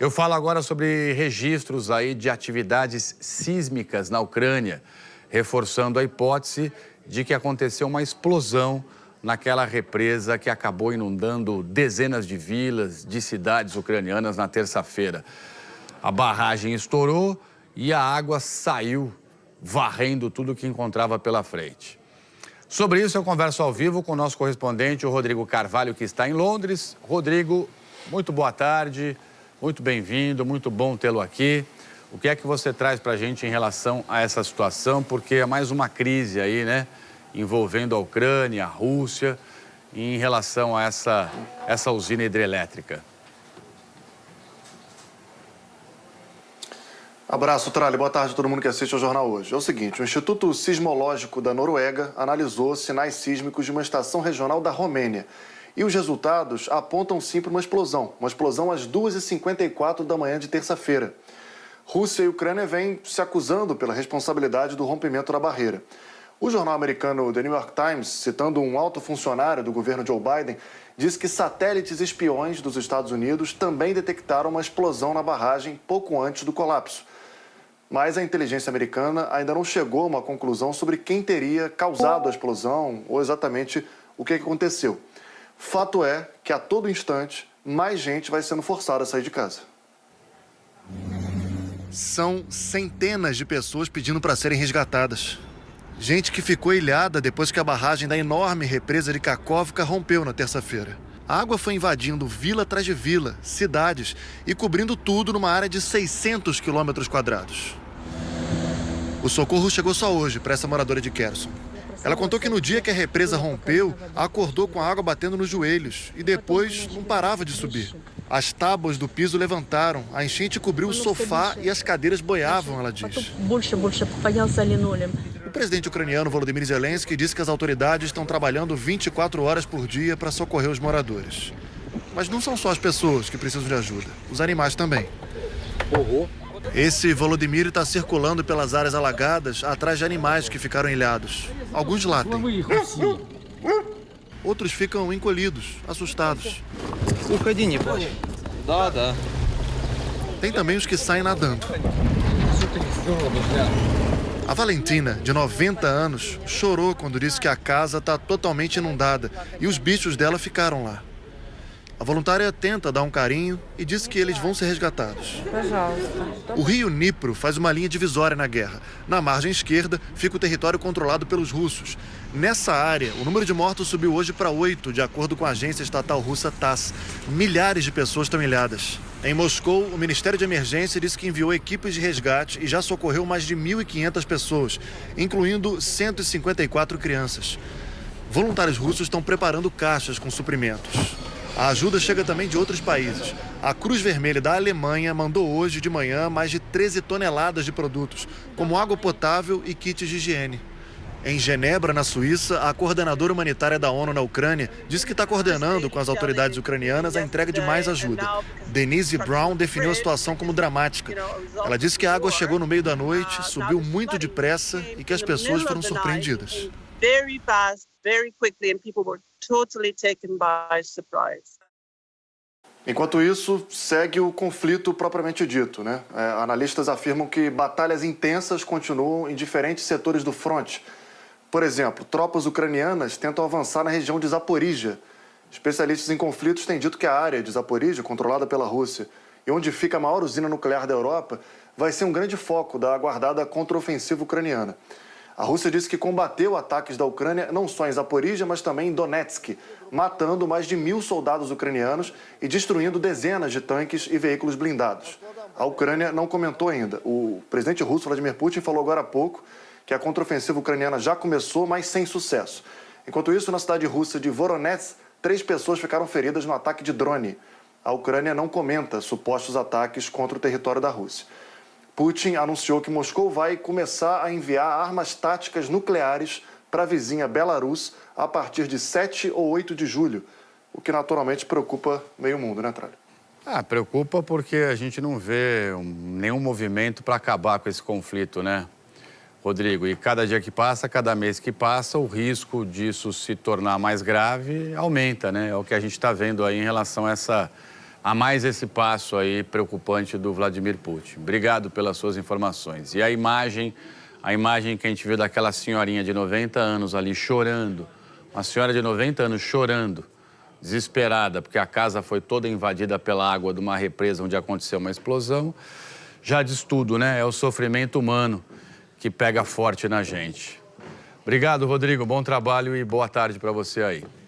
Eu falo agora sobre registros aí de atividades sísmicas na Ucrânia, reforçando a hipótese de que aconteceu uma explosão naquela represa que acabou inundando dezenas de vilas, de cidades ucranianas na terça-feira. A barragem estourou e a água saiu, varrendo tudo que encontrava pela frente. Sobre isso, eu converso ao vivo com o nosso correspondente, o Rodrigo Carvalho, que está em Londres. Rodrigo, muito boa tarde, muito bem-vindo, muito bom tê-lo aqui. O que é que você traz para a gente em relação a essa situação? Porque é mais uma crise aí, né? Envolvendo a Ucrânia, a Rússia, em relação a essa usina hidrelétrica. Abraço, Trali. Boa tarde a todo mundo que assiste ao Jornal Hoje. É o seguinte, o Instituto Sismológico da Noruega analisou sinais sísmicos de uma estação regional da Romênia. E os resultados apontam sim para uma explosão às 2h54 da manhã de terça-feira. Rússia e Ucrânia vêm se acusando pela responsabilidade do rompimento da barreira. O jornal americano The New York Times, citando um alto funcionário do governo Joe Biden, diz que satélites espiões dos Estados Unidos também detectaram uma explosão na barragem pouco antes do colapso. Mas a inteligência americana ainda não chegou a uma conclusão sobre quem teria causado a explosão ou exatamente o que aconteceu. Fato é que a todo instante mais gente vai sendo forçada a sair de casa. São centenas de pessoas pedindo para serem resgatadas. Gente que ficou ilhada depois que a barragem da enorme represa de Kakhovka rompeu na terça-feira. A água foi invadindo vila atrás de vila, cidades e cobrindo tudo numa área de 600 quilômetros quadrados. O socorro chegou só hoje para essa moradora de Kherson. Ela contou que no dia que a represa rompeu, acordou com a água batendo nos joelhos e depois não parava de subir. As tábuas do piso levantaram, a enchente cobriu o sofá e as cadeiras boiavam, ela diz. O presidente ucraniano Volodymyr Zelensky disse que as autoridades estão trabalhando 24 horas por dia para socorrer os moradores. Mas não são só as pessoas que precisam de ajuda, os animais também. Esse Volodymyr está circulando pelas áreas alagadas atrás de animais que ficaram ilhados. Alguns latem. Outros ficam encolhidos, assustados. Tem também os que saem nadando. A Valentina, de 90 anos, chorou quando disse que a casa está totalmente inundada e os bichos dela ficaram lá. A voluntária tenta dar um carinho e diz que eles vão ser resgatados. O rio Dnipro faz uma linha divisória na guerra. Na margem esquerda fica o território controlado pelos russos. Nessa área, o número de mortos subiu hoje para 8, de acordo com a agência estatal russa TASS. Milhares de pessoas estão ilhadas. Em Moscou, o Ministério de Emergência disse que enviou equipes de resgate e já socorreu mais de 1.500 pessoas, incluindo 154 crianças. Voluntários russos estão preparando caixas com suprimentos. A ajuda chega também de outros países. A Cruz Vermelha da Alemanha mandou hoje de manhã mais de 13 toneladas de produtos, como água potável e kits de higiene. Em Genebra, na Suíça, a coordenadora humanitária da ONU na Ucrânia disse que está coordenando com as autoridades ucranianas a entrega de mais ajuda. Denise Brown definiu a situação como dramática. Ela disse que a água chegou no meio da noite, subiu muito depressa e que as pessoas foram surpreendidas. Very quickly, and people were totally taken by surprise. Enquanto isso, segue o conflito propriamente dito, né? Analistas afirmam que batalhas intensas continuam em diferentes setores do fronte. Por exemplo, tropas ucranianas tentam avançar na região de Zaporíjia. Especialistas em conflitos têm dito que a área de Zaporíjia, controlada pela Rússia, e onde fica a maior usina nuclear da Europa, vai ser um grande foco da aguardada contraofensiva ucraniana. A Rússia disse que combateu ataques da Ucrânia não só em Zaporíjia, mas também em Donetsk, matando mais de 1.000 soldados ucranianos e destruindo dezenas de tanques e veículos blindados. A Ucrânia não comentou ainda. O presidente russo, Vladimir Putin, falou agora há pouco que a contraofensiva ucraniana já começou, mas sem sucesso. Enquanto isso, na cidade russa de Voronezh, 3 pessoas ficaram feridas no ataque de drone. A Ucrânia não comenta supostos ataques contra o território da Rússia. Putin anunciou que Moscou vai começar a enviar armas táticas nucleares para a vizinha Belarus a partir de 7 ou 8 de julho, o que naturalmente preocupa meio mundo, né, Tralha? Preocupa porque a gente não vê nenhum movimento para acabar com esse conflito, né, Rodrigo? E cada dia que passa, cada mês que passa, o risco disso se tornar mais grave aumenta, né? É o que a gente está vendo aí em relação a essa a mais esse passo aí preocupante do Vladimir Putin. Obrigado pelas suas informações. E a imagem que a gente viu daquela senhorinha de 90 anos ali chorando, uma senhora de 90 anos chorando, desesperada, porque a casa foi toda invadida pela água de uma represa onde aconteceu uma explosão, já diz tudo, né? É o sofrimento humano que pega forte na gente. Obrigado, Rodrigo. Bom trabalho e boa tarde para você aí.